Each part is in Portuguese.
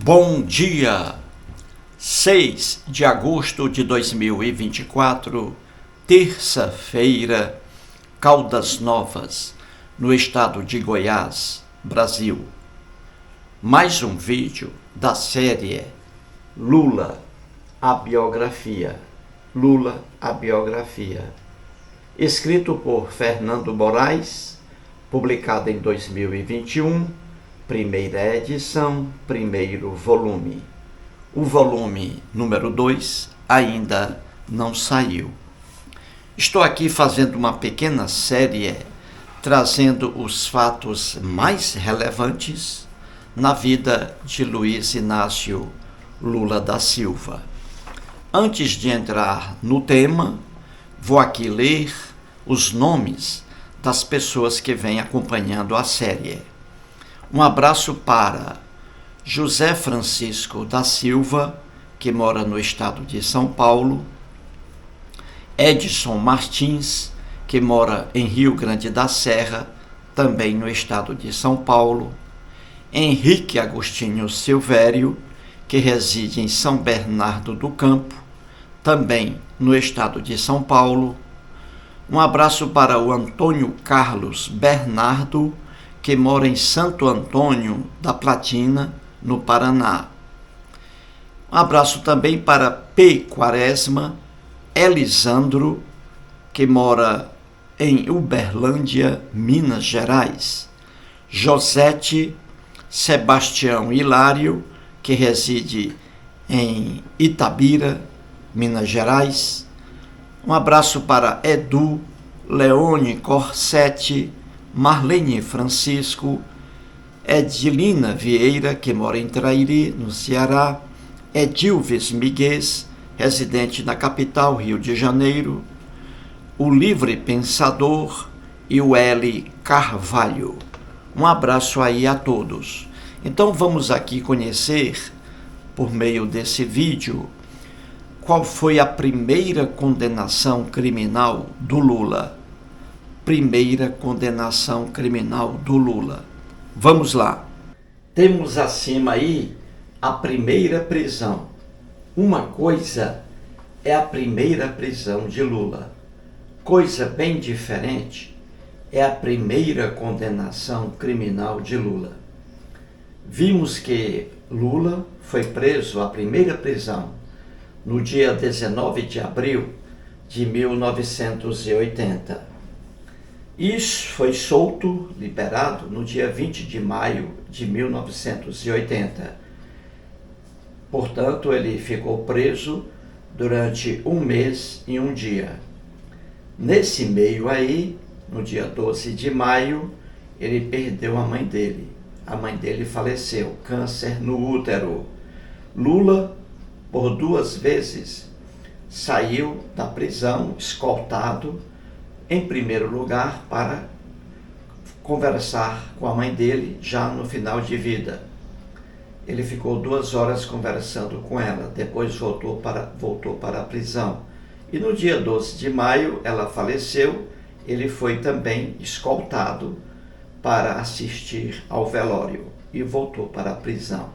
Bom dia! 6 de agosto de 2024, terça-feira, Caldas Novas, no estado de Goiás, Brasil. Mais um vídeo da série Lula, a biografia. Lula, a biografia. Escrito por Fernando Moraes, publicado em 2021, primeira edição, primeiro volume. O volume número 2 ainda não saiu. Estou aqui fazendo uma pequena série trazendo os fatos mais relevantes na vida de Luiz Inácio Lula da Silva. Antes de entrar no tema, vou aqui ler os nomes das pessoas que vêm acompanhando a série. Um abraço para José Francisco da Silva, que mora no estado de São Paulo, Edson Martins, que mora em Rio Grande da Serra, também no estado de São Paulo, Henrique Agostinho Silvério, que reside em São Bernardo do Campo, também no estado de São Paulo. Um abraço para o Antônio Carlos Bernardo, que mora em Santo Antônio da Platina, no Paraná. Um abraço também para P. Quaresma Elisandro, que mora em Uberlândia, Minas Gerais. Josete Sebastião Hilário, que reside em Itabira, Minas Gerais. Um abraço para Edu Leone Corsetti, Marlene Francisco, Edilina Vieira, que mora em Trairi, no Ceará, Edilves Miguez, residente na capital, Rio de Janeiro, o Livre Pensador e o L. Carvalho. Um abraço aí a todos. Então vamos aqui conhecer, por meio desse vídeo, qual foi a primeira condenação criminal do Lula. Primeira condenação criminal do Lula. Vamos lá. Temos acima aí a primeira prisão. Uma coisa é a primeira prisão de Lula. Coisa bem diferente é a primeira condenação criminal de Lula. Vimos que Lula foi preso, a primeira prisão, no dia 19 de abril de 1980. Isso foi solto, liberado, no dia 20 de maio de 1980. Portanto, ele ficou preso durante um mês e um dia. Nesse meio aí, no dia 12 de maio, ele perdeu a mãe dele. A mãe dele faleceu, câncer no útero. Lula, por 2 vezes, saiu da prisão escoltado, em primeiro lugar, para conversar com a mãe dele já no final de vida. Ele ficou 2 horas conversando com ela, depois voltou para a prisão. E no dia 12 de maio ela faleceu, ele foi também escoltado para assistir ao velório e voltou para a prisão.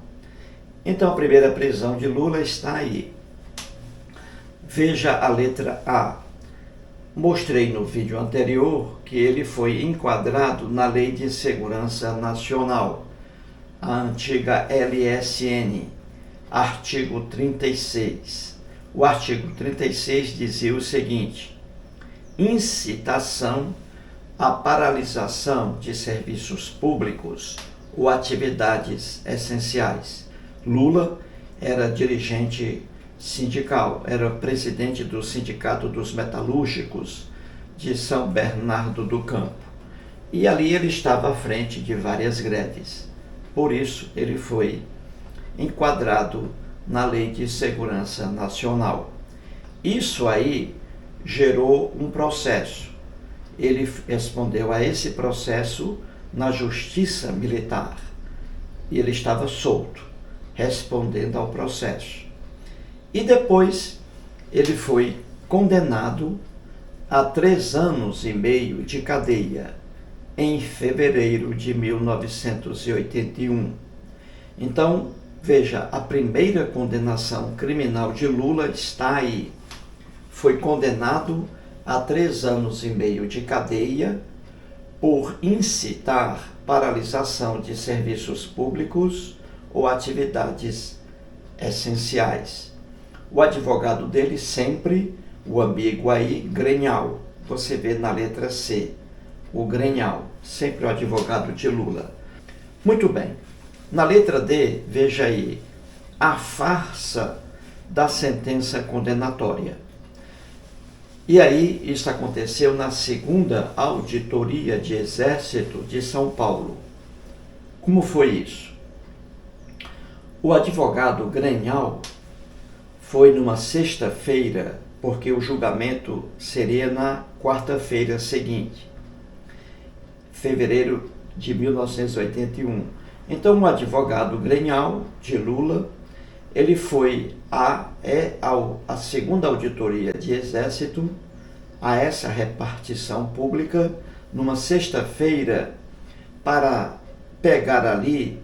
Então a primeira prisão de Lula está aí. Veja a letra A. Mostrei no vídeo anterior que ele foi enquadrado na Lei de Segurança Nacional, a antiga LSN, artigo 36. O artigo 36 dizia o seguinte: incitação à paralisação de serviços públicos ou atividades essenciais. Lula era dirigente sindical, era presidente do Sindicato dos Metalúrgicos de São Bernardo do Campo. E ali ele estava à frente de várias greves. Por isso, ele foi enquadrado na Lei de Segurança Nacional. Isso aí gerou um processo. Ele respondeu a esse processo na Justiça Militar. E ele estava solto, respondendo ao processo. E depois ele foi condenado a 3 anos e meio de cadeia em fevereiro de 1981. Então, Veja, a primeira condenação criminal de Lula está aí. Foi condenado a 3 anos e meio de cadeia por incitar paralisação de serviços públicos ou atividades essenciais. O advogado dele sempre, o amigo aí, Grenhal. Você vê na letra C, o Grenhal, sempre o advogado de Lula. Muito bem. Na letra D, veja aí, a farsa da sentença condenatória. E aí, isso aconteceu na segunda auditoria de Exército de São Paulo. Como foi isso? O advogado Grenhal foi numa sexta-feira, porque o julgamento seria na quarta-feira seguinte, fevereiro de 1981. Então, o advogado Grenhal, de Lula, ele foi à segunda auditoria de Exército, a essa repartição pública, numa sexta-feira, para pegar ali,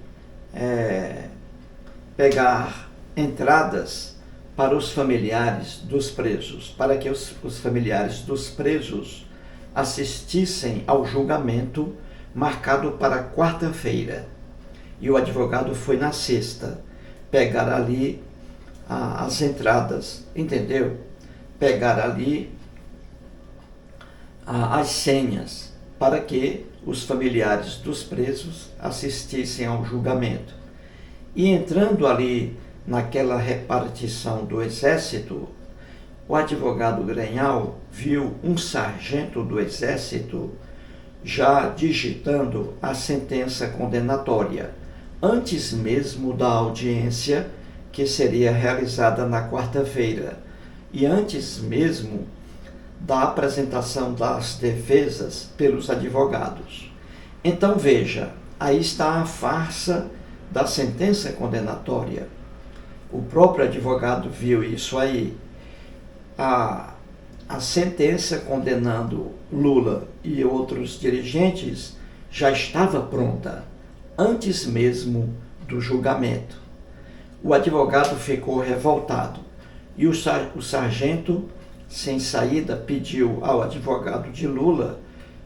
pegar entradas para os familiares dos presos, para que os familiares dos presos assistissem ao julgamento marcado para quarta-feira. E o advogado foi na sexta pegar ali as entradas, entendeu? Pegar ali as senhas para que os familiares dos presos assistissem ao julgamento. E entrando ali naquela repartição do Exército, o advogado Grenhal viu um sargento do Exército já digitando a sentença condenatória, antes mesmo da audiência que seria realizada na quarta-feira e antes mesmo da apresentação das defesas pelos advogados. Então veja, aí está a farsa da sentença condenatória. O próprio advogado viu isso aí. A sentença condenando Lula e outros dirigentes já estava pronta, antes mesmo do julgamento. O advogado ficou revoltado e o sargento, sem saída, pediu ao advogado de Lula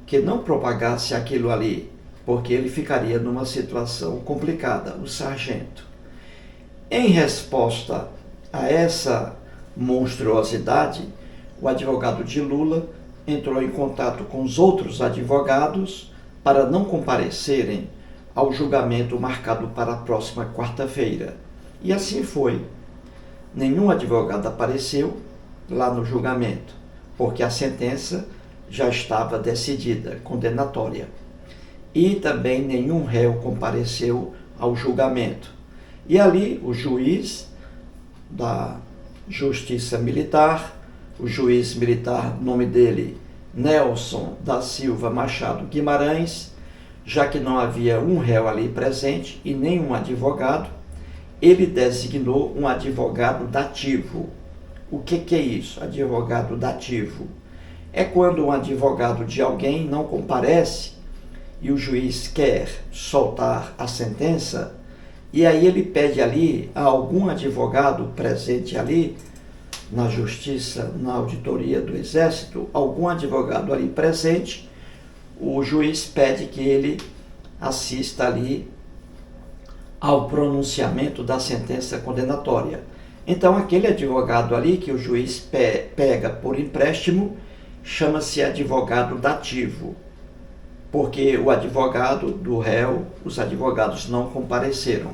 que não propagasse aquilo ali, porque ele ficaria numa situação complicada, o sargento. Em resposta a essa monstruosidade, o advogado de Lula entrou em contato com os outros advogados para não comparecerem ao julgamento marcado para a próxima quarta-feira. E assim foi. Nenhum advogado apareceu lá no julgamento, porque a sentença já estava decidida, condenatória. E também nenhum réu compareceu ao julgamento. E ali o juiz da Justiça Militar, o juiz militar, nome dele, Nelson da Silva Machado Guimarães, já que não havia um réu ali presente e nenhum advogado, ele designou um advogado dativo. O que é isso, advogado dativo? É quando um advogado de alguém não comparece e o juiz quer soltar a sentença, e aí ele pede ali a algum advogado presente ali, na justiça, na auditoria do Exército, algum advogado ali presente, o juiz pede que ele assista ali ao pronunciamento da sentença condenatória. Então, aquele advogado ali que o juiz pega por empréstimo, chama-se advogado dativo, porque o advogado do réu, os advogados não compareceram.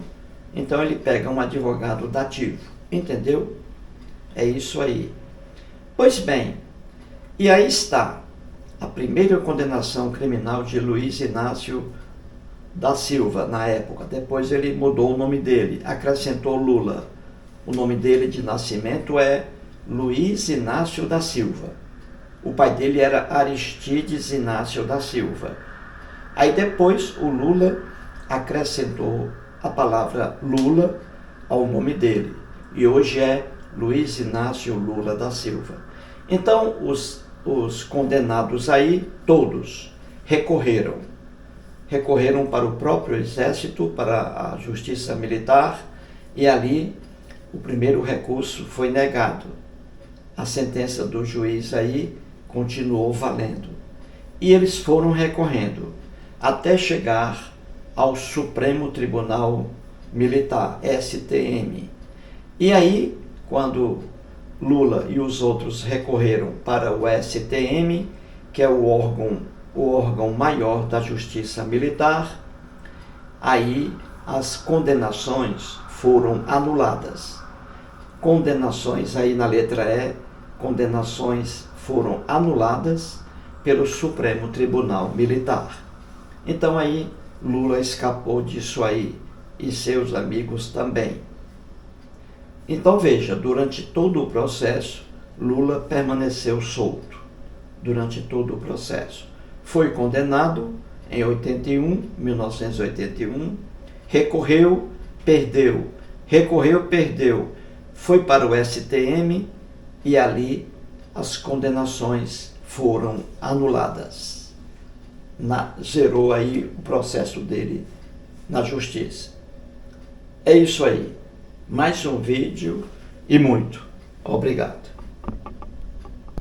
Então, ele pega um advogado dativo, entendeu? É isso aí. Pois bem, e aí está a primeira condenação criminal de Luiz Inácio da Silva, na época. Depois ele mudou o nome dele, acrescentou Lula. O nome dele de nascimento é Luiz Inácio da Silva. O pai dele era Aristides Inácio da Silva. Aí depois o Lula acrescentou a palavra Lula ao nome dele. E hoje é Luiz Inácio Lula da Silva. Então, os condenados aí, todos, recorreram para o próprio Exército, para a Justiça Militar, E ali o primeiro recurso foi negado. A sentença do juiz aí continuou valendo. E eles foram recorrendo até chegar ao Supremo Tribunal Militar, STM. E aí, quando Lula e os outros recorreram para o STM, que é o órgão maior da Justiça Militar, aí as condenações foram anuladas. Condenações, aí na letra E, condenações foram anuladas pelo Supremo Tribunal Militar. Então aí Lula escapou disso aí e seus amigos também. Então veja, durante todo o processo, Lula permaneceu solto. Durante todo o processo. Foi condenado em 1981, recorreu, perdeu. Recorreu, perdeu. Foi para o STM e ali as condenações foram anuladas. Zerou aí o processo dele na justiça. É isso aí. Mais um vídeo e muito obrigado.